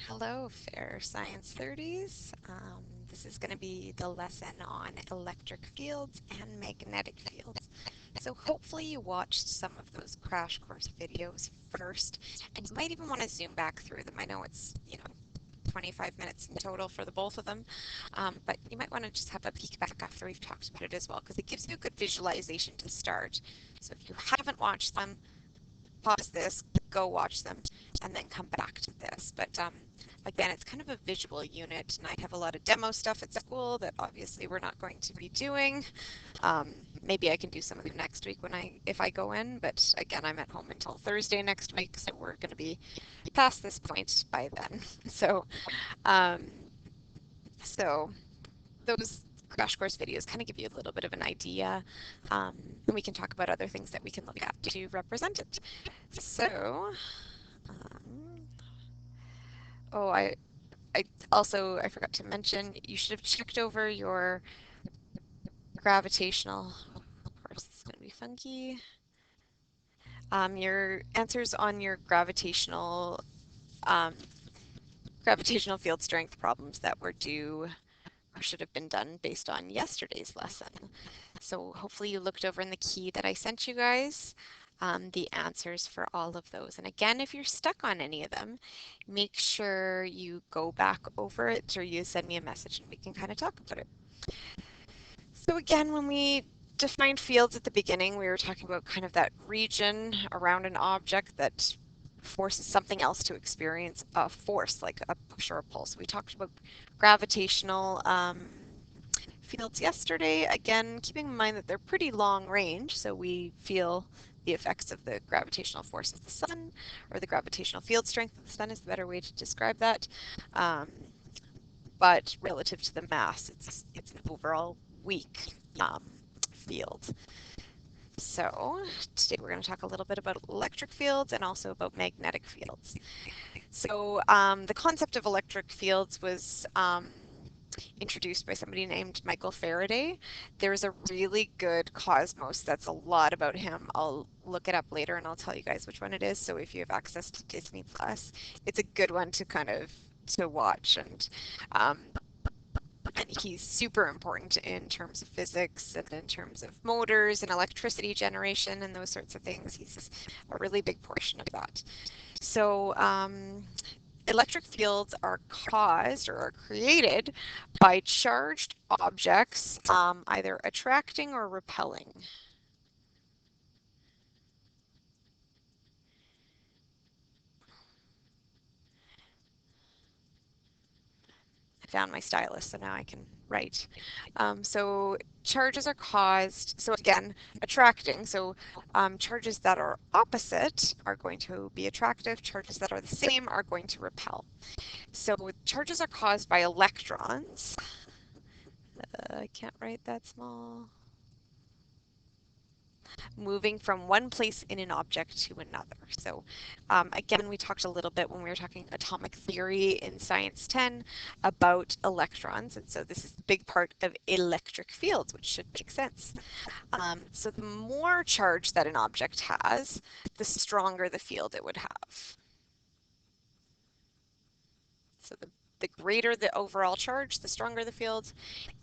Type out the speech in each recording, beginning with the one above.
Hello, fair science 30s. This is going to be the lesson on electric fields and magnetic fields. So hopefully you watched some of those crash course videos first, and you might even want to zoom back through them. I know it's, 25 minutes in total for the both of them, but you might want to just have a peek back after we've talked about it as well, because it gives you a good visualization to start. So if you haven't watched them, pause this, go watch them, and then come back to this. But again, it's kind of a visual unit, and I have a lot of demo stuff at school that obviously we're not going to be doing. Maybe I can do some of them next week if I go in, but again, I'm at home until Thursday next week, so we're going to be past this point by then. Um, so those crash course videos kind of give you a little bit of an idea, and we can talk about other things that we can look at to represent it. So, um, oh, I also I forgot to mention you should have checked over your gravitational. Of course, it's going to be funky. Your answers on your um, gravitational field strength problems that were due or should have been done based on yesterday's lesson. So hopefully you looked over in the key that I sent you guys, the answers for all of those. And again, if you're stuck on any of them, make sure you go back over it or you send me a message and we can kind of talk about it. So again, when we defined fields at the beginning, we were talking about kind of that region around an object that forces something else to experience a force, like a push or a pull. So we talked about gravitational fields yesterday. Again, keeping in mind that they're pretty long range, so we feel the effects of the gravitational force of the sun, or the gravitational field strength of the sun is the better way to describe that. Um, but relative to the mass, it's an overall weak field. So today we're going to talk a little bit about electric fields and also about magnetic fields. So the concept of electric fields was introduced by somebody named Michael Faraday. There's a really good Cosmos that's a lot about him. I'll look it up later and I'll tell you guys which one it is. So if you have access to Disney Plus, it's a good one to watch, and he's super important in terms of physics and in terms of motors and electricity generation and those sorts of things. He's a really big portion of that. So electric fields are caused or are created by charged objects either attracting or repelling. I found my stylus, so now I can write. So charges are caused, so again, attracting. So charges that are opposite are going to be attractive. Charges that are the same are going to repel. So charges are caused by electrons. I can't write that small. Moving from one place in an object to another. So again, we talked a little bit when we were talking atomic theory in Science 10 about electrons. And so this is a big part of electric fields, which should make sense. So the more charge that an object has, the stronger the field it would have. So the greater the overall charge, the stronger the field.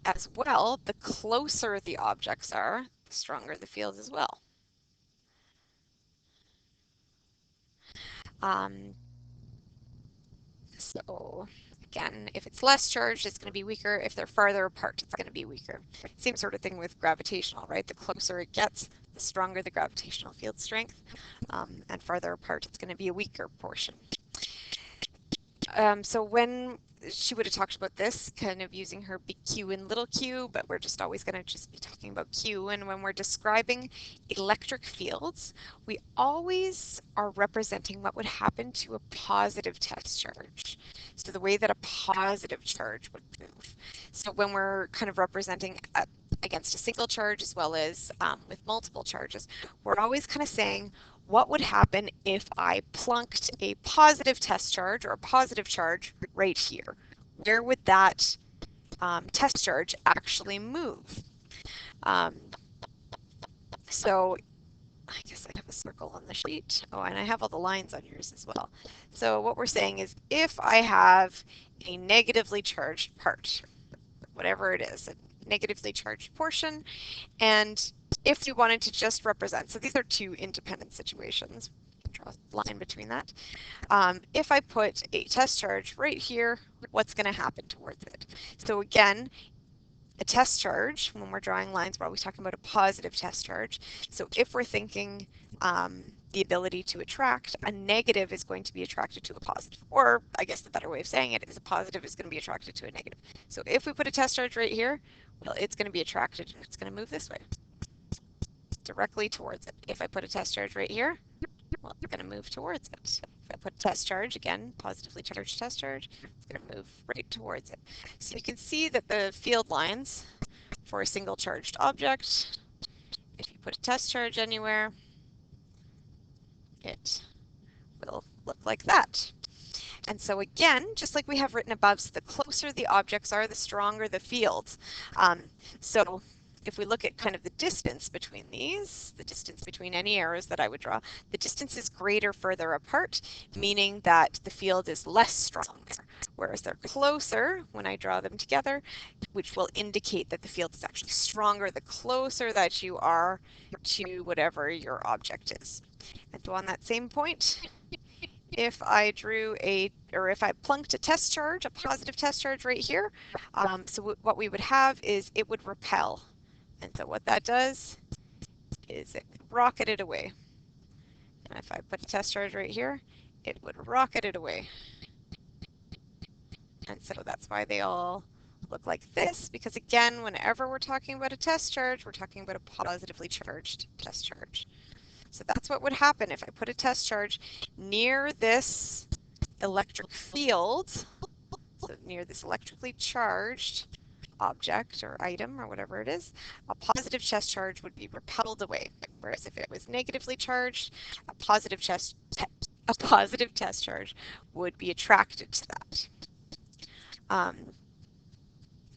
As well, the closer the objects are, the stronger the field as well. Um, So again, if it's less charged, it's going to be weaker. If they're farther apart, it's going to be weaker. Same sort of thing with gravitational, right? The closer it gets, the stronger the gravitational field strength, and farther apart, it's going to be a weaker portion. So when she would have talked about this, kind of using her big Q and little q, but we're just always going to just be talking about Q. And when we're describing electric fields, we always are representing what would happen to a positive test charge. So the way that a positive charge would move. So when we're kind of representing against a single charge as well as with multiple charges, we're always kind of saying, what would happen if I plunked a positive test charge or a positive charge right here? Where would that test charge actually move? Um, so I guess I have the circle on the sheet. Oh, and I have all the lines on yours as well. So what we're saying is if I have a negatively charged part, whatever it is, a negatively charged portion, and if we wanted to just represent, so these are two independent situations, draw a line between that. If I put a test charge right here, what's going to happen towards it? So again, a test charge, when we're drawing lines, we're always talking about a positive test charge. So if we're thinking the ability to attract, a negative is going to be attracted to a positive. Or I guess the better way of saying it is a positive is going to be attracted to a negative. So if we put a test charge right here, well, it's going to be attracted and it's going to move this way, directly towards it. If I put a test charge right here, well, it's going to move towards it. If I put a test charge, again, positively charged test charge, it's going to move right towards it. So you can see that the field lines for a single charged object, if you put a test charge anywhere, it will look like that. And so again, just like we have written above, so the closer the objects are, the stronger the fields. So if we look at kind of the distance between these, the distance between any arrows that I would draw, the distance is greater further apart, meaning that the field is less strong. Whereas they're closer when I draw them together, which will indicate that the field is actually stronger the closer that you are to whatever your object is. And so on that same point, if I drew if I plunked a test charge, a positive test charge right here, so what we would have is it would repel. And so what that does is it rocketed away. And if I put a test charge right here, it would rocket it away. And so that's why they all look like this, because again, whenever we're talking about a test charge, we're talking about a positively charged test charge. So that's what would happen if I put a test charge near this electric field, so near this electrically charged object or item or whatever it is, a positive test charge would be repelled away. Whereas if it was negatively charged, a positive test charge would be attracted to that.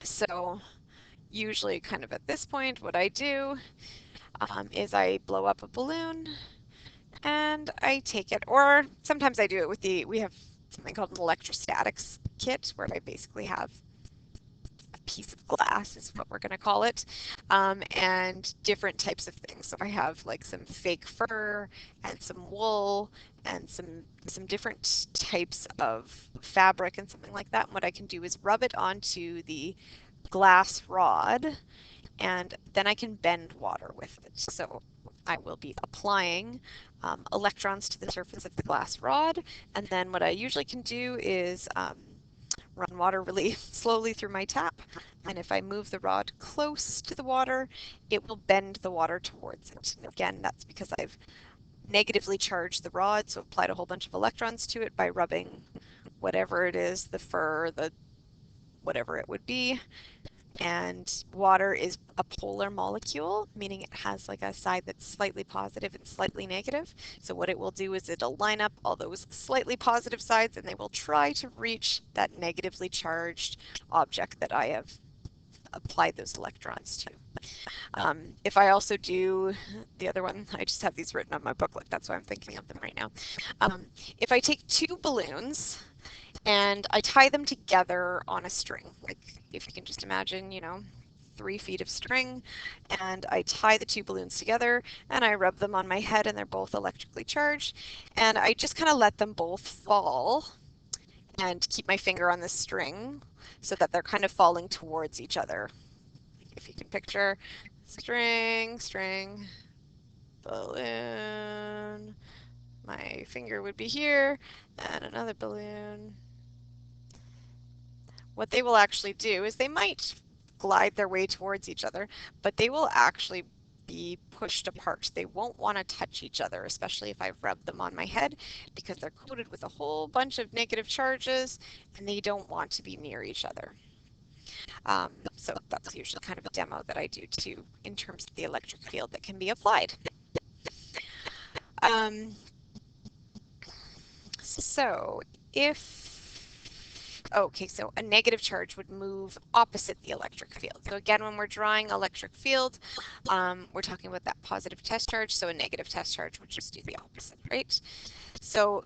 So usually kind of at this point, what I do is I blow up a balloon and I take it, or sometimes I do it with we have something called an electrostatics kit where I basically have a piece of glass is what we're going to call it, and different types of things. So I have like some fake fur and some wool and some different types of fabric and something like that. And what I can do is rub it onto the glass rod, and then I can bend water with it. So I will be applying electrons to the surface of the glass rod, and then what I usually can do is run water really slowly through my tap, and if I move the rod close to the water, it will bend the water towards it. And again, that's because I've negatively charged the rod, so applied a whole bunch of electrons to it by rubbing whatever it is, the fur, the whatever it would be. And water is a polar molecule, meaning it has like a side that's slightly positive and slightly negative. So what it will do is it'll line up all those slightly positive sides and they will try to reach that negatively charged object that I have applied those electrons to. If I also do the other one, I just have these written on my booklet, that's why I'm thinking of them right now. If I take two balloons and I tie them together on a string, like if you can just imagine, 3 feet of string, and I tie the two balloons together and I rub them on my head and they're both electrically charged, and I just kind of let them both fall and keep my finger on the string so that they're kind of falling towards each other. If you can picture string, string, balloon, my finger would be here, and another balloon. What they will actually do is they might glide their way towards each other, but they will actually be pushed apart. They won't want to touch each other, especially if I've rubbed them on my head, because they're coated with a whole bunch of negative charges and they don't want to be near each other. So that's usually kind of a demo that I do too in terms of the electric field that can be applied. So if okay, so a negative charge would move opposite the electric field. So again, when we're drawing electric field, we're talking about that positive test charge, so a negative test charge would just do the opposite, right? So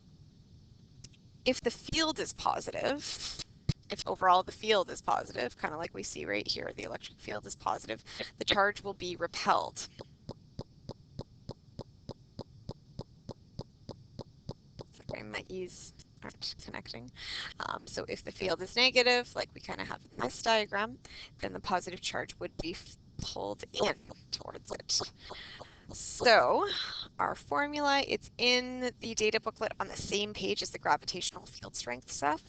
if the field is positive, if overall the field is positive, kind of like we see right here, the electric field is positive, the charge will be repelled. My E's aren't connecting. So if the field is negative, like we kind of have in this diagram, then the positive charge would be pulled in towards it. So our formula, it's in the data booklet on the same page as the gravitational field strength stuff.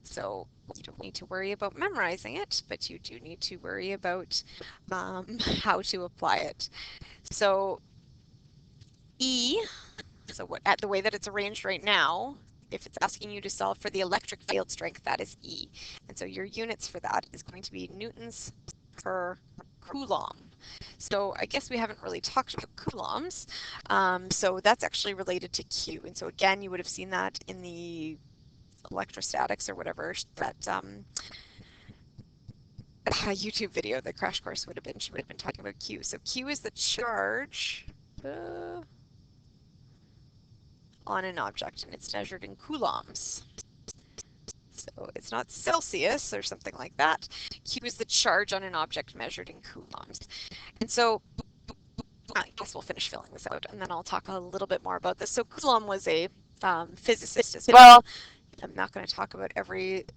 So you don't need to worry about memorizing it, but you do need to worry about how to apply it. So E, so what, at the way that it's arranged right now, if it's asking you to solve for the electric field strength, that is E. And so your units for that is going to be newtons per coulomb. So I guess we haven't really talked about coulombs. So that's actually related to Q. And so again, you would have seen that in the electrostatics or whatever that YouTube video, the crash course would have been. She would have been talking about Q. So Q is the charge on an object, and it's measured in coulombs. So it's not Celsius or something like that. Q is the charge on an object measured in coulombs. And so I guess we'll finish filling this out, and then I'll talk a little bit more about this. So Coulomb was a physicist as well. I'm not going to talk about every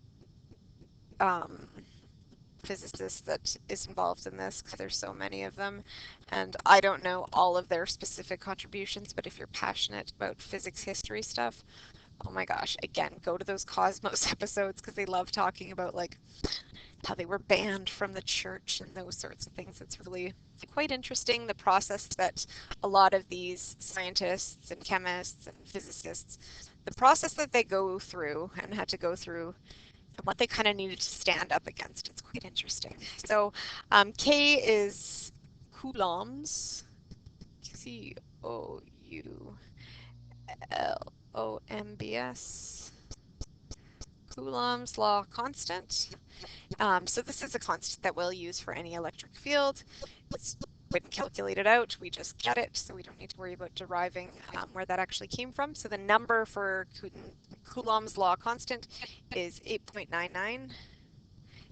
physicist that is involved in this because there's so many of them, and I don't know all of their specific contributions, but if you're passionate about physics history stuff, oh my gosh, again, go to those Cosmos episodes because they love talking about like how they were banned from the church and those sorts of things. It's really quite interesting, the process that a lot of these scientists and chemists and physicists, the process that they go through and had to go through and what they kind of needed to stand up against. It's quite interesting. So K is coulombs, C-O-U-L-O-M-B-S, Coulomb's law constant. So this is a constant that we'll use for any electric field. It's wouldn't calculate it out, we just get it, so we don't need to worry about deriving where that actually came from. So the number for Coulomb's law constant is 8.99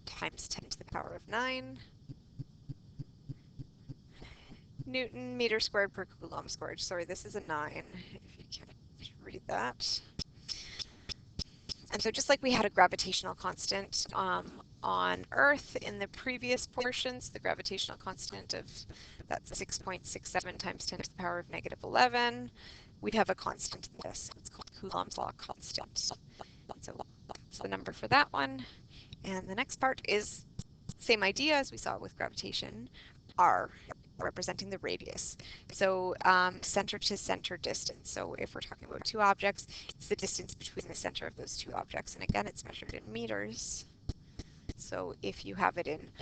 times 10 to the power of 9 Newton meter squared per Coulomb squared. Sorry, this is a 9, if you can read that. And so just like we had a gravitational constant on Earth in the previous portions, the gravitational constant of that's 6.67 times 10 to the power of negative 11, we'd have a constant in this. It's called Coulomb's law constant. So that's the number for that one. And the next part is same idea as we saw with gravitation, R, representing the radius. So center to center distance. So if we're talking about two objects, it's the distance between the center of those two objects. And again, it's measured in meters. So if you have it in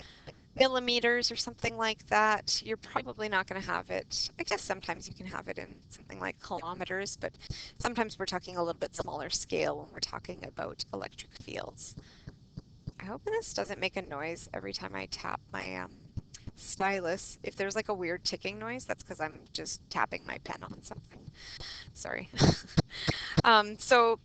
millimeters or something like that, you're probably not going to have it. I guess sometimes you can have it in something like kilometers, but sometimes we're talking a little bit smaller scale when we're talking about electric fields. I hope this doesn't make a noise every time I tap my stylus. If there's like a weird ticking noise, that's because I'm just tapping my pen on something. Sorry. So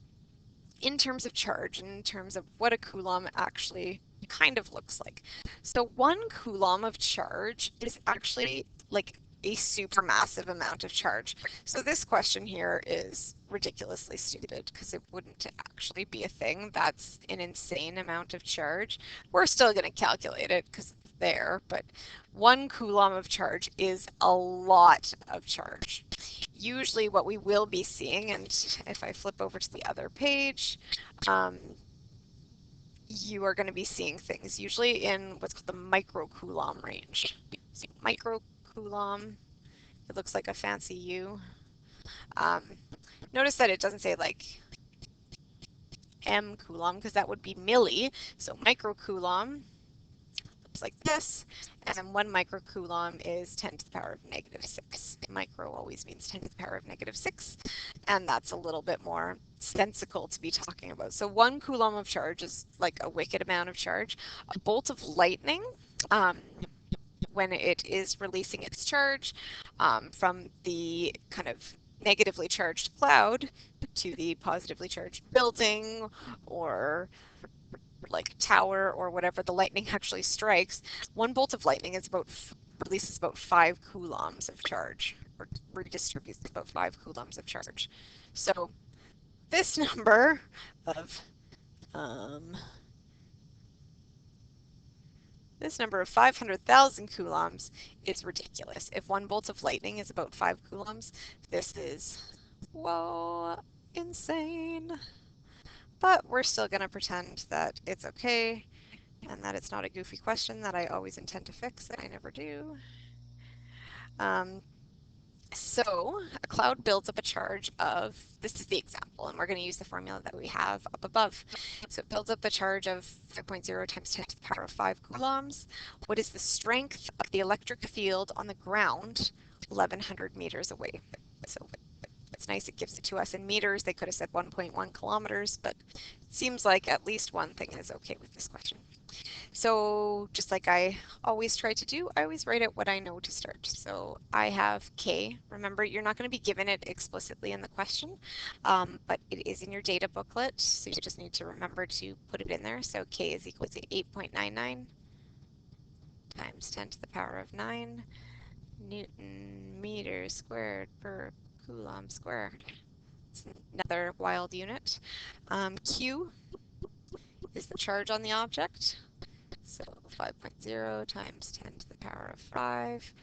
in terms of charge, in terms of what a coulomb actually kind of looks like. So 1 coulomb of charge is actually like a supermassive amount of charge. So this question here is ridiculously stupid because it wouldn't actually be a thing. That's an insane amount of charge. We're still going to calculate it because it's there, but 1 coulomb of charge is a lot of charge. Usually what we will be seeing, and if I flip over to the other page, you are going to be seeing things usually in what's called the microcoulomb range. So microcoulomb, it looks like a fancy U. Notice that it doesn't say like M coulomb because that would be milli. So microcoulomb, looks like this, and then 1 microcoulomb is 10 to the power of negative 6. Micro always means 10 to the power of negative 6, and that's a little bit more sensical to be talking about. So 1 coulomb of charge is like a wicked amount of charge. A bolt of lightning, when it is releasing its charge from the kind of negatively charged cloud to the positively charged building or like tower or whatever the lightning actually strikes, 1 bolt of lightning is releases about 5 coulombs of charge, or redistributes about 5 coulombs of charge. So this number of 500,000 coulombs is ridiculous. If 1 bolt of lightning is about 5 coulombs, this is, whoa, insane. But we're still going to pretend that it's okay and that it's not a goofy question that I always intend to fix and I never do. So a cloud builds up a charge of, this is the example, and we're going to use the formula that we have up above. So it builds up a charge of 5.0 times 10 to the power of 5 coulombs. What is the strength of the electric field on the ground 1,100 meters away? So it's nice it gives it to us in meters. They could have said 1.1 kilometers, but it seems like at least one thing is okay with this question. So just like I always try to do, I always write out what I know to start. So I have K. Remember, you're not going to be given it explicitly in the question, but it is in your data booklet, so you just need to remember to put it in there. So K is equal to 8.99 times 10 to the power of 9 Newton meters squared per coulomb squared. It's another wild unit. Q is the charge on the object. So 5.0 times 10 to the power of 5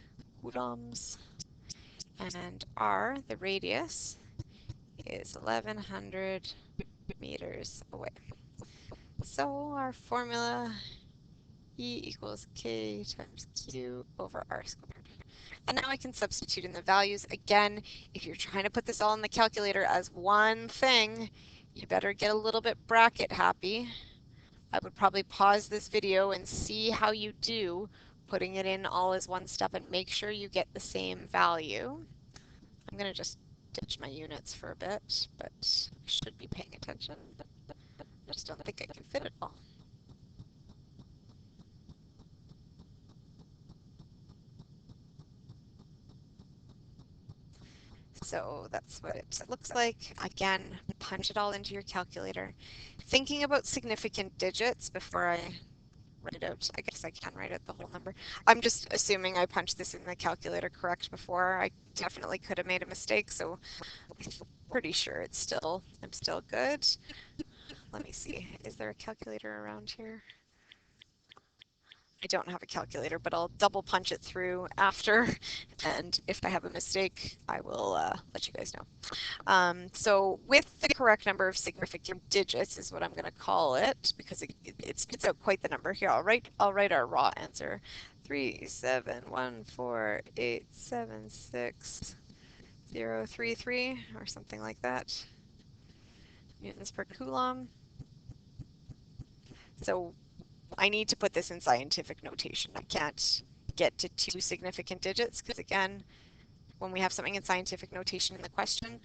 coulombs. And R, the radius, is 1,100 meters away. So our formula, E equals K times Q over R squared. And now I can substitute in the values. Again, if you're trying to put this all in the calculator as one thing, you better get a little bit bracket happy. I would probably pause this video and see how you do putting it in all as one step and make sure you get the same value. I'm going to just ditch my units for a bit, but I should be paying attention. I just don't think I can fit it all. So that's what it looks like. Again, punch it all into your calculator. Thinking about significant digits before I write out, I guess I can write out the whole number. I'm just assuming I punched this in the calculator correct before. I definitely could have made a mistake, so I'm pretty sure I'm still good. Let me see, is there a calculator around here? I don't have a calculator, but I'll double punch it through after, and if I have a mistake, I will let you guys know. So with the correct number of significant digits is what I'm going to call it, because it spits out quite the number. Here, I'll write our raw answer. 3714876 or something like that. Newtons per coulomb. So I need to put this in scientific notation. I can't get to 2 significant digits because, again, when we have something in scientific notation in the question,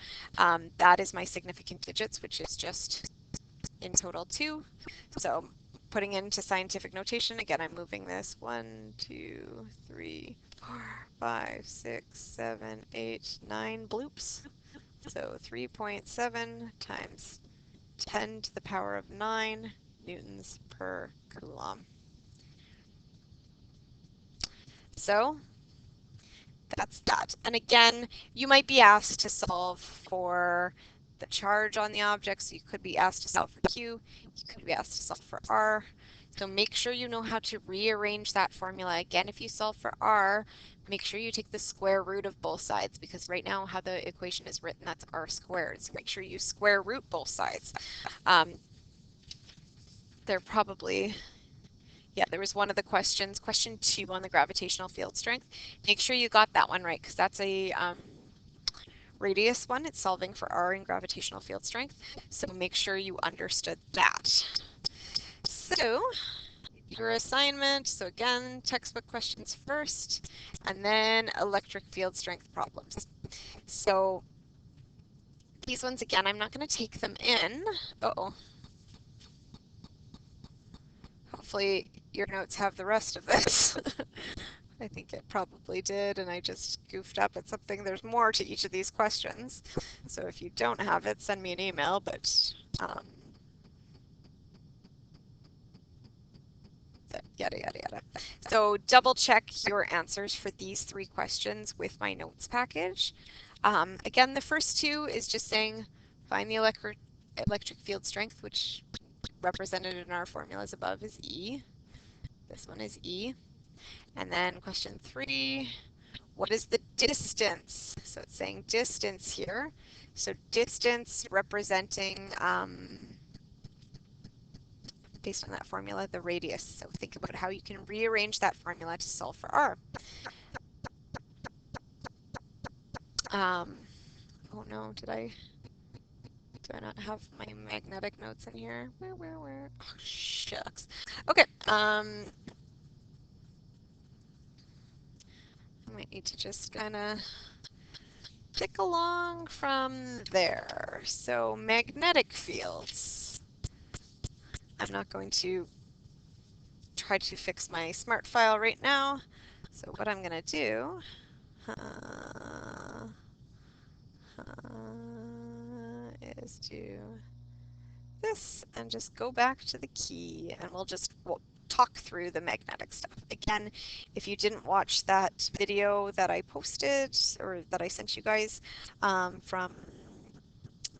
that is my significant digits, which is just in total 2. So putting into scientific notation, again, I'm moving this 1, 2, 3, 4, 5, 6, 7, 8, 9 bloops. So 3.7 times 10 to the power of 9 newtons per coulomb. So that's that. And again, you might be asked to solve for the charge on the object, so you could be asked to solve for Q, you could be asked to solve for R. So make sure you know how to rearrange that formula. Again, if you solve for R, make sure you take the square root of both sides, because right now how the equation is written, that's R squared. So make sure you square root both sides. They're probably... Yeah, there was one of the questions, question 2 on the gravitational field strength. Make sure you got that one right, because that's a radius one. It's solving for R in gravitational field strength. So make sure you understood that. So your assignment. So again, textbook questions first, and then electric field strength problems. So these ones, again, I'm not going to take them in. Uh-oh. Hopefully your notes have the rest of this. I think it probably did, and I just goofed up at something. There's more to each of these questions. So if you don't have it, send me an email, but yada, yada, yada. So double check your answers for these 3 questions with my notes package. Again, the first 2 is just saying find the electric field strength, which represented in our formulas above is E. This one is E. And then question 3, what is the distance? So it's saying distance here. So distance representing, based on that formula, the radius. So think about how you can rearrange that formula to solve for R. Oh no, do I not have my magnetic notes in here? Where? Oh, shucks. Okay, I might need to just kind of tick along from there. So magnetic fields. I'm not going to try to fix my smart file right now. So what I'm going to do is do this and just go back to the key, and we'll talk through the magnetic stuff. Again, if you didn't watch that video that I posted or that I sent you guys from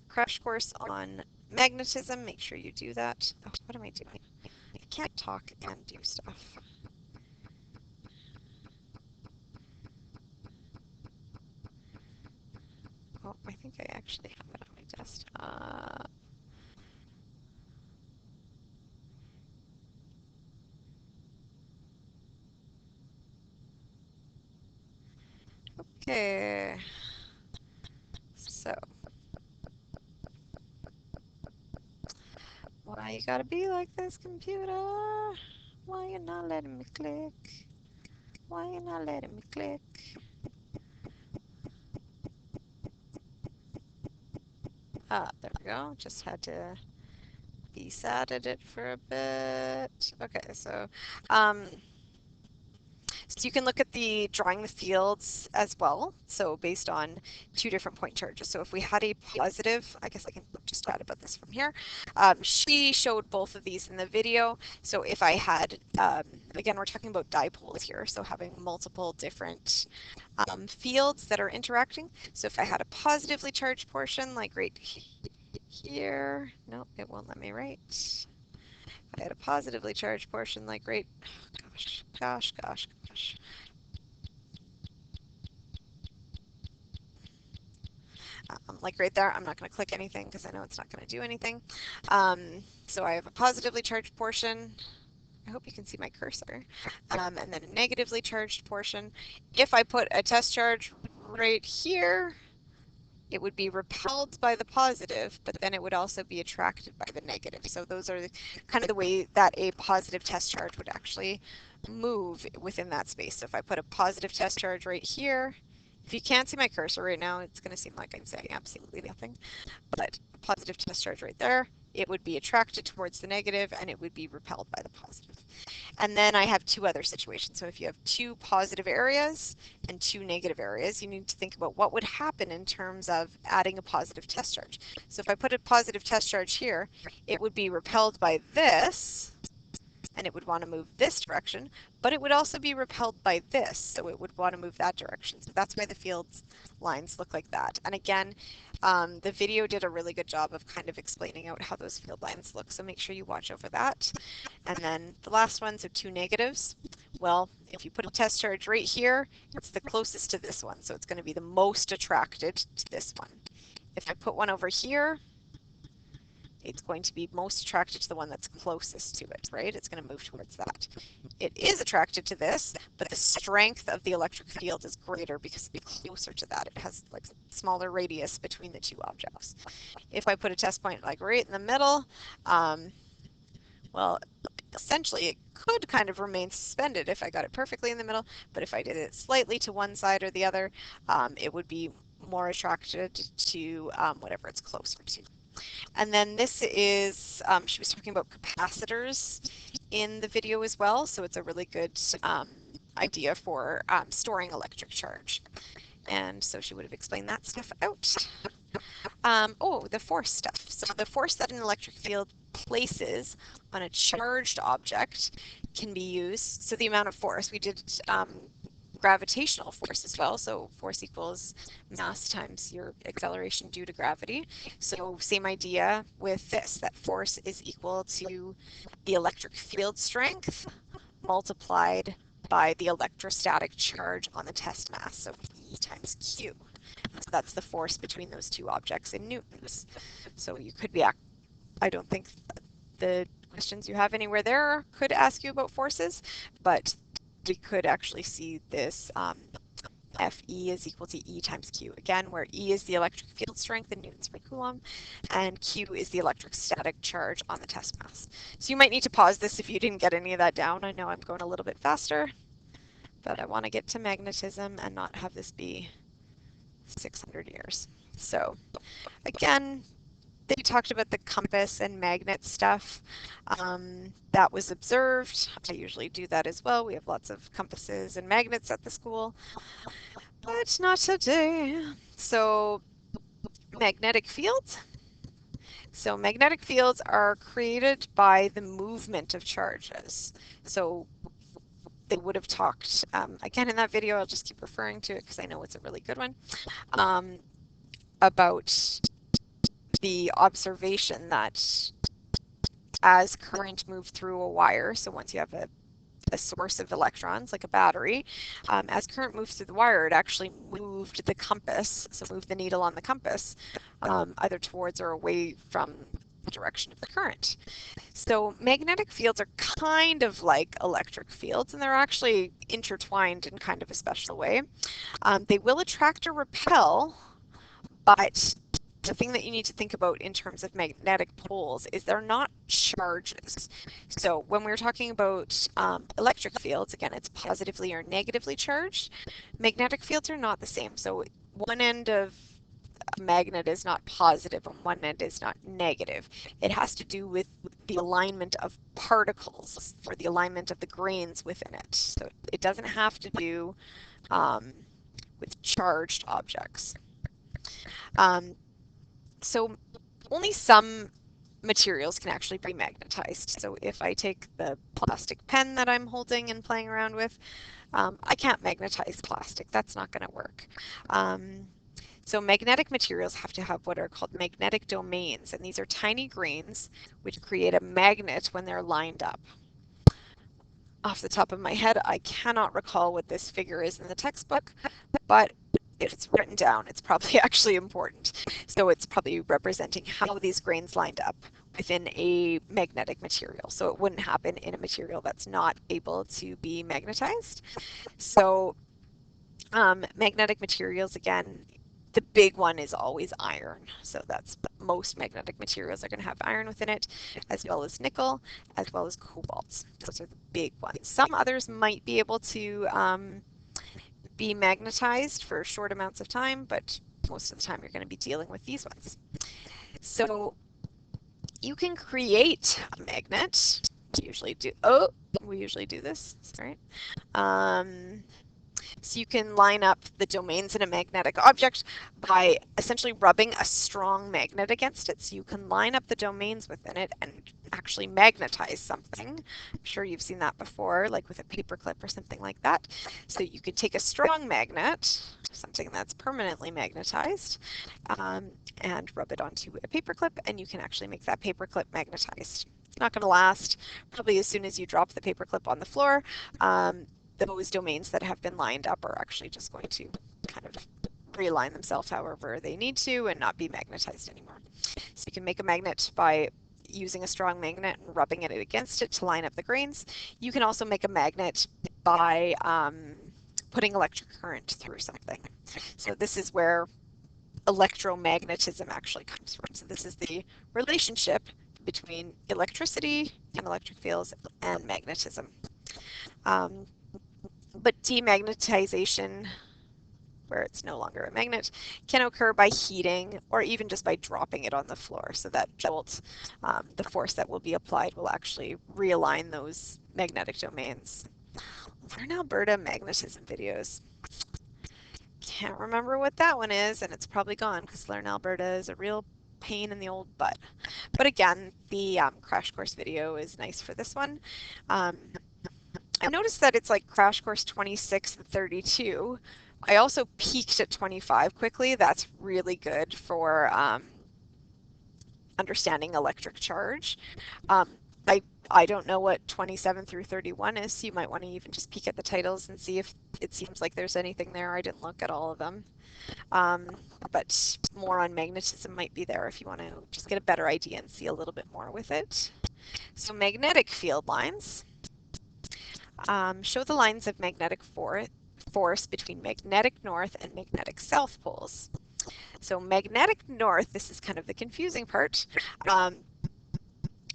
Crash Course on Magnetism, make sure you do that. Oh, what am I doing? I can't talk and do stuff. Oh, I think I actually have it on my desktop. Okay, so why you gotta be like this, computer? Why you not letting me click? Why you not letting me click? Ah, there we go. Just had to be sad at it for a bit. Okay, so so you can look at the drawing the fields as well. So based on 2 different point charges. So if we had a positive, I guess I can just chat about this from here. She showed both of these in the video. So if I had, again, we're talking about dipoles here. So having multiple different fields that are interacting. So if I had a positively charged portion, like right here, no, it won't let me write. If I had a positively charged portion, like right, gosh. Like right there, I'm not going to click anything because I know it's not going to do anything. So I have a positively charged portion. I hope you can see my cursor. And then a negatively charged portion. If I put a test charge right here, it would be repelled by the positive, but then it would also be attracted by the negative. So those are kind of the way that a positive test charge would actually move within that space. So if I put a positive test charge right here, if you can't see my cursor right now, it's going to seem like I'm saying absolutely nothing, but a positive test charge right there, it would be attracted towards the negative and it would be repelled by the positive. And then I have 2 other situations. So if you have 2 positive areas and 2 negative areas, you need to think about what would happen in terms of adding a positive test charge. So if I put a positive test charge here, it would be repelled by this, and it would want to move this direction, but it would also be repelled by this, so it would want to move that direction. So that's why the fields lines look like that. And again, the video did a really good job of kind of explaining out how those field lines look, so make sure you watch over that. And then the last one, so 2 negatives. Well, if you put a test charge right here, it's the closest to this one, so it's going to be the most attracted to this one. If I put one over here, it's going to be most attracted to the one that's closest to it, right? It's going to move towards that. It is attracted to this, but the strength of the electric field is greater because it's closer to that. It has like smaller radius between the 2 objects. If I put a test point like right in the middle, well, essentially it could kind of remain suspended if I got it perfectly in the middle, but if I did it slightly to one side or the other, it would be more attracted to whatever it's closer to. And then this is, she was talking about capacitors in the video as well, so it's a really good idea for storing electric charge. And so she would have explained that stuff out. Oh, the force stuff. So the force that an electric field places on a charged object can be used. So the amount of force, we did gravitational force as well. So force equals mass times your acceleration due to gravity. So same idea with this, that force is equal to the electric field strength multiplied by the electrostatic charge on the test mass, so E times Q. So that's the force between those two objects in newtons. So you could be, I don't think the questions you have anywhere there could ask you about forces, but we could actually see this Fe is equal to E times Q. Again, where E is the electric field strength in newtons per coulomb, and Q is the electrostatic charge on the test mass. So you might need to pause this if you didn't get any of that down. I know I'm going a little bit faster, but I want to get to magnetism and not have this be 600 years. So again, they talked about the compass and magnet stuff. That was observed. I usually do that as well. We have lots of compasses and magnets at the school, but not today. So magnetic fields. So magnetic fields are created by the movement of charges. So they would have talked, again in that video, I'll just keep referring to it because I know it's a really good one, about the observation that as current moved through a wire, so once you have a source of electrons, like a battery, as current moves through the wire, it actually moved the compass, so moved the needle on the compass, either towards or away from the direction of the current. So magnetic fields are kind of like electric fields, and they're actually intertwined in kind of a special way. They will attract or repel, but the thing that you need to think about in terms of magnetic poles is they're not charges. So when we're talking about electric fields, again, it's positively or negatively charged. Magnetic fields are not the same. So one end of a magnet is not positive and one end is not negative. It has to do with the alignment of particles or the alignment of the grains within it. So it doesn't have to do with charged objects. So only some materials can actually be magnetized. So if I take the plastic pen that I'm holding and playing around with, I can't magnetize plastic. That's not going to work. So magnetic materials have to have what are called magnetic domains, and these are tiny grains which create a magnet when they're lined up. Off the top of my head, I cannot recall what this figure is in the textbook, but if it's written down, it's probably actually important. So it's probably representing how these grains lined up within a magnetic material. So it wouldn't happen in a material that's not able to be magnetized. So magnetic materials, again, the big one is always iron. So that's most magnetic materials are going to have iron within it, as well as nickel, as well as cobalt. Those are the big ones. Some others might be able to be magnetized for short amounts of time, but most of the time you're going to be dealing with these ones. So you can create a magnet. We usually do this, sorry. So you can line up the domains in a magnetic object by essentially rubbing a strong magnet against it. So you can line up the domains within it and actually magnetize something. I'm sure you've seen that before, like with a paper clip or something like that. So you could take a strong magnet, something that's permanently magnetized, and rub it onto a paper clip, and you can actually make that paper clip magnetized. It's not going to last. Probably as soon as you drop the paper clip on the floor, those domains that have been lined up are actually just going to kind of realign themselves however they need to and not be magnetized anymore. So you can make a magnet by using a strong magnet and rubbing it against it to line up the grains. You can also make a magnet by putting electric current through something. So this is where electromagnetism actually comes from. So this is the relationship between electricity and electric fields and magnetism. But demagnetization, where it's no longer a magnet, can occur by heating or even just by dropping it on the floor. So that jolt, the force that will be applied will actually realign those magnetic domains. Learn Alberta magnetism videos. Can't remember what that one is, and it's probably gone because Learn Alberta is a real pain in the old butt. But again, the crash course video is nice for this one. I noticed that it's like crash course 26 and 32. I also peaked at 25 quickly. That's really good for understanding electric charge. I don't know what 27 through 31 is, so you might want to even just peek at the titles and see if it seems like there's anything there. I didn't look at all of them. But more on magnetism might be there if you want to just get a better idea and see a little bit more with it. So magnetic field lines show the lines of magnetic force between magnetic north and magnetic south poles. So magnetic north, this is kind of the confusing part,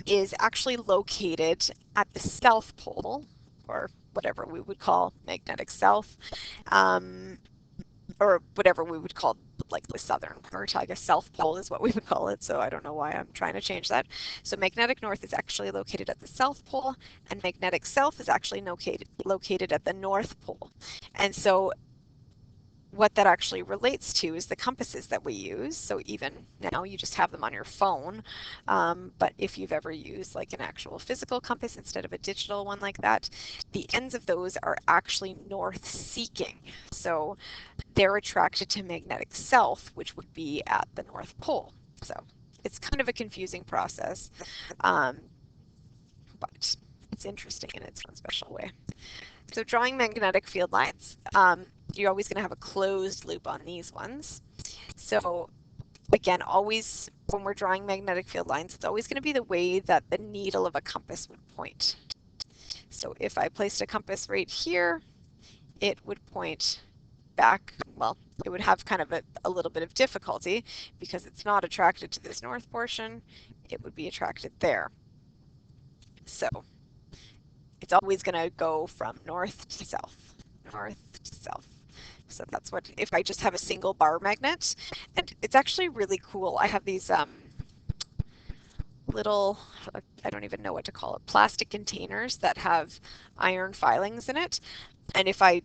is actually located at the south pole, or whatever we would call magnetic south, or whatever we would call like the southern part. I guess south pole is what we would call it, so I don't know why I'm trying to change that. So magnetic north is actually located at the south pole, and magnetic south is actually located at the north pole. And so what that actually relates to is the compasses that we use. So even now you just have them on your phone, but if you've ever used like an actual physical compass instead of a digital one like that, the ends of those are actually north seeking. So they're attracted to magnetic south, which would be at the North Pole. So it's kind of a confusing process, but it's interesting in its own special way. So drawing magnetic field lines, you're always going to have a closed loop on these ones. So again, always when we're drawing magnetic field lines, it's always going to be the way that the needle of a compass would point. So if I placed a compass right here, it would point back. Well, it would have kind of a little bit of difficulty because it's not attracted to this north portion. It would be attracted there. So it's always going to go from north to south, north to south. So that's what, if I just have a single bar magnet, and it's actually really cool. I have these little, I don't even know what to call it, plastic containers that have iron filings in it. And if I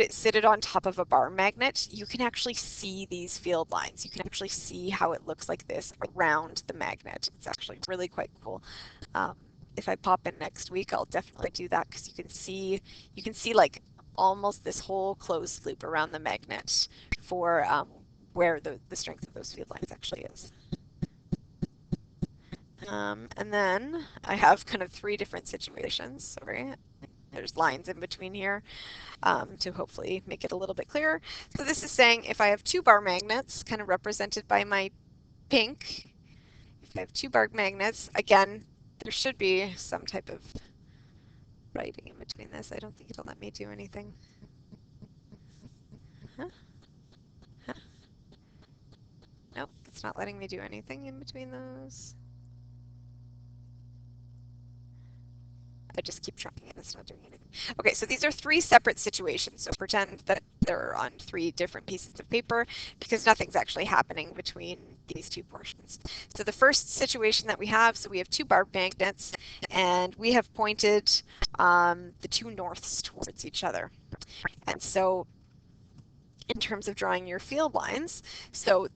sit it on top of a bar magnet, you can actually see these field lines. You can actually see how it looks like this around the magnet. It's actually really quite cool. If I pop in next week, I'll definitely do that because you can see like almost this whole closed loop around the magnet for where the strength of those field lines actually is. And then I have kind of three different situations. Sorry, there's lines in between here to hopefully make it a little bit clearer. So this is saying if I have two bar magnets, kind of represented by my pink, if I have two bar magnets, again, there should be some type of writing in between this. I don't think it'll let me do anything. Huh? Huh? Nope, it's not letting me do anything in between those. I just keep trying and it's not doing anything. Okay, so these are three separate situations. So pretend that they're on three different pieces of paper because nothing's actually happening between these two portions. So the first situation that we have, so we have two bar magnets and we have pointed the two norths towards each other. And so in terms of drawing your field lines, so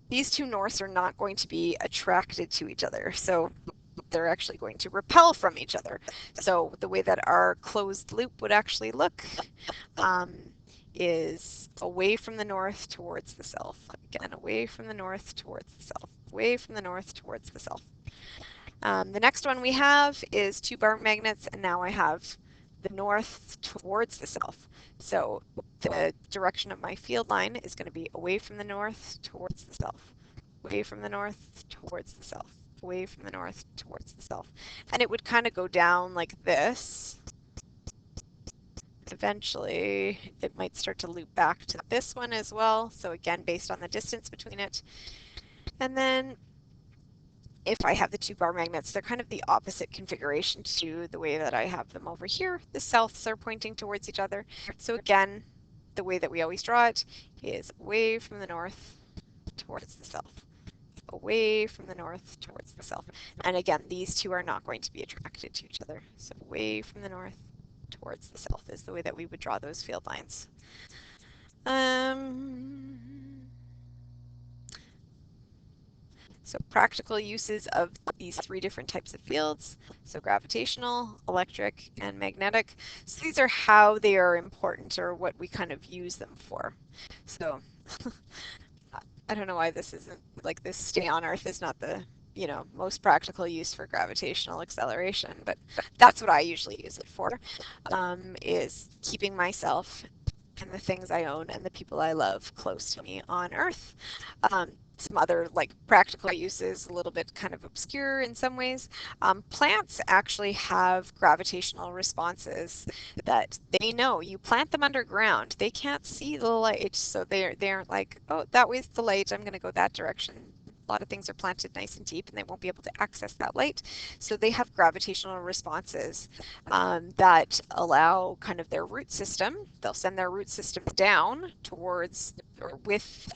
these two norths are not going to be attracted to each other. So they're actually going to repel from each other. So the way that our closed loop would actually look is away from the north towards the south. Again, away from the north towards the south. Away from the north towards the south. The next one we have is two bar magnets, and now I have the north towards the south. So the direction of my field line is going to be away from the north towards the south. Away from the north towards the south. Away from the north towards the south. And it would kind of go down like this. Eventually, it might start to loop back to this one as well. So again, based on the distance between it. And then if I have the two bar magnets, they're kind of the opposite configuration to the way that I have them over here. The souths are pointing towards each other. So again, the way that we always draw it is away from the north towards the south. Away from the north towards the south. And again, these two are not going to be attracted to each other. So away from the north towards the south is the way that we would draw those field lines. So practical uses of these three different types of fields. So gravitational, electric, and magnetic. So these are how they are important, or what we kind of use them for. So I don't know why this isn't, like, this stay on Earth is not the, most practical use for gravitational acceleration, but that's what I usually use it for, is keeping myself and the things I own and the people I love close to me on Earth. Some other practical uses, a little bit kind of obscure in some ways. Plants actually have gravitational responses that they know. You plant them underground, they can't see the light, so they aren't like, oh, that way's the light, I'm going to go that direction. A lot of things are planted nice and deep and they won't be able to access that light. So they have gravitational responses that allow kind of their root system. They'll send their root system down towards or with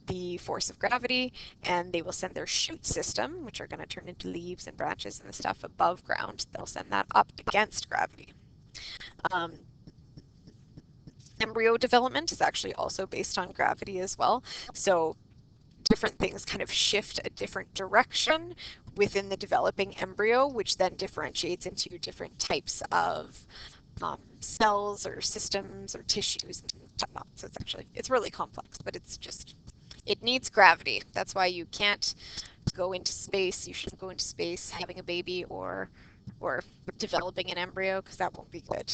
the force of gravity, and they will send their shoot system, which are going to turn into leaves and branches and the stuff above ground. They'll send that up against gravity. Embryo development is actually also based on gravity as well. So different things kind of shift a different direction within the developing embryo, which then differentiates into different types of cells or systems or tissues and whatnot. So it's really complex, but it needs gravity. That's why you can't go into space. You shouldn't go into space having a baby or developing an embryo, because that won't be good.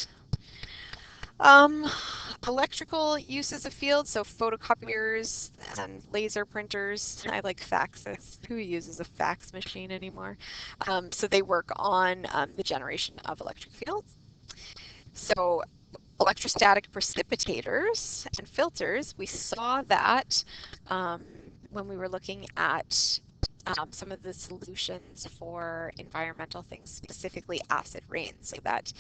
Electrical uses of fields, so photocopiers and laser printers. I like faxes. Who uses a fax machine anymore? So they work on the generation of electric fields. So electrostatic precipitators and filters, we saw that when we were looking at some of the solutions for environmental things, specifically acid rain. So that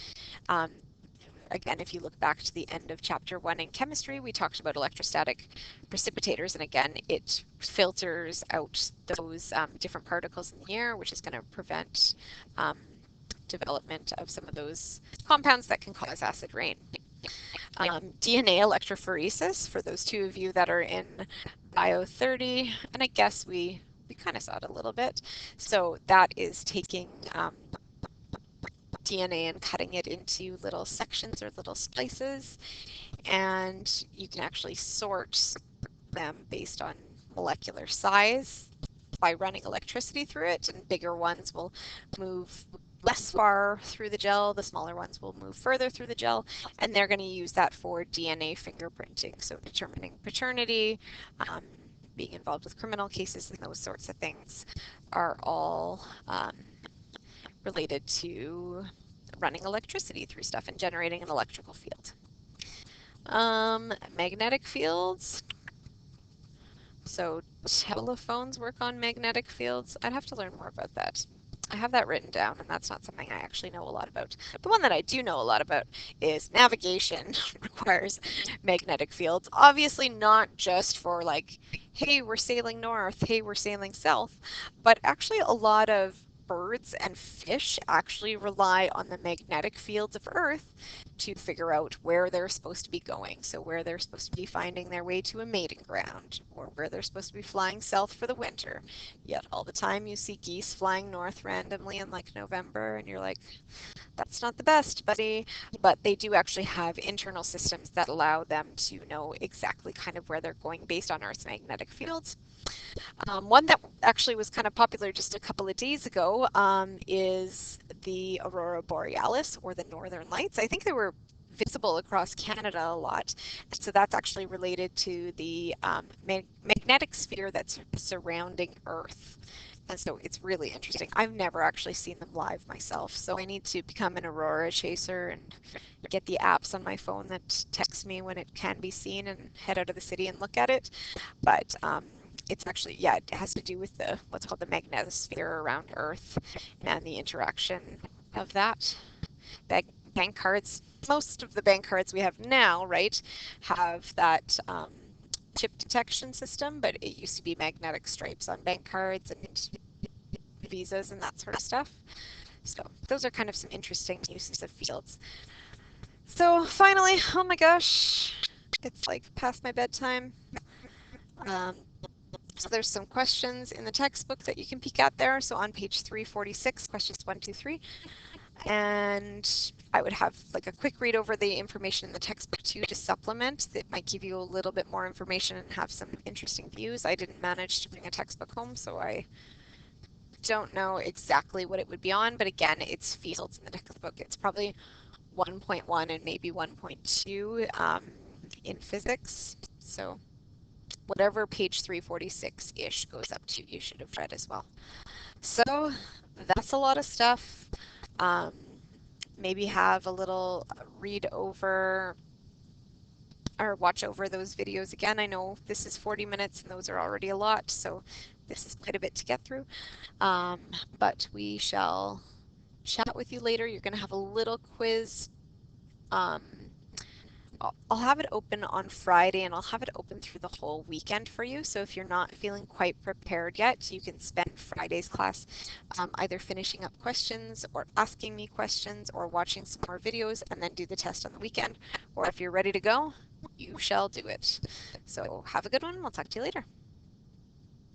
again, if you look back to the end of chapter 1 in chemistry, we talked about electrostatic precipitators, and again, it filters out those different particles in the air, which is going to prevent development of some of those compounds that can cause acid rain. DNA electrophoresis, for those two of you that are in Bio 30, and I guess we kind of saw it a little bit. So that is taking DNA and cutting it into little sections or little splices, and you can actually sort them based on molecular size by running electricity through it, and bigger ones will move less far through the gel, the smaller ones will move further through the gel, and they're going to use that for DNA fingerprinting, so determining paternity, being involved with criminal cases, and those sorts of things are all related to running electricity through stuff and generating an electrical field. Magnetic fields. So telephones work on magnetic fields. I'd have to learn more about that. I have that written down, and that's not something I actually know a lot about. The one that I do know a lot about is navigation requires magnetic fields. Obviously not just for hey, we're sailing north, hey, we're sailing south, but actually a lot of birds and fish actually rely on the magnetic fields of Earth to figure out where they're supposed to be going. So where they're supposed to be finding their way to a mating ground, or where they're supposed to be flying south for the winter. Yet all the time you see geese flying north randomly in November, and you're like, that's not the best, buddy. But they do actually have internal systems that allow them to know exactly kind of where they're going based on Earth's magnetic fields. One that actually was kind of popular just a couple of days ago is the Aurora Borealis, or the Northern Lights. I think they were visible across Canada a lot. So that's actually related to the magnetic sphere that's surrounding Earth. And so it's really interesting. I've never actually seen them live myself, so I need to become an aurora chaser and get the apps on my phone that text me when it can be seen and head out of the city and look at it. But it's actually, yeah, it has to do with the what's called the magnetosphere around Earth and the interaction of that. Bank cards, most of the bank cards we have now, right, have that chip detection system, but it used to be magnetic stripes on bank cards and visas and that sort of stuff. So those are kind of some interesting uses of fields. So finally, oh my gosh, it's like past my bedtime. So there's some questions in the textbook that you can peek at there. So on page 346, questions 1, 2, 3. And I would have like a quick read over the information in the textbook too to supplement. That might give you a little bit more information and have some interesting views. I didn't manage to bring a textbook home, so I don't know exactly what it would be on, but again, it's fields in the textbook. It's probably 1.1 and maybe 1.2 in physics. So whatever page 346-ish goes up to, you should have read as well. So that's a lot of stuff. Maybe have a little read over or watch over those videos again. I know this is 40 minutes and those are already a lot, so this is quite a bit to get through. But we shall chat with you later. You're going to have a little quiz. I'll have it open on Friday and I'll have it open through the whole weekend for you. So if you're not feeling quite prepared yet, you can spend Friday's class either finishing up questions or asking me questions or watching some more videos and then do the test on the weekend. Or if you're ready to go, you shall do it. So have a good one. I'll talk to you later.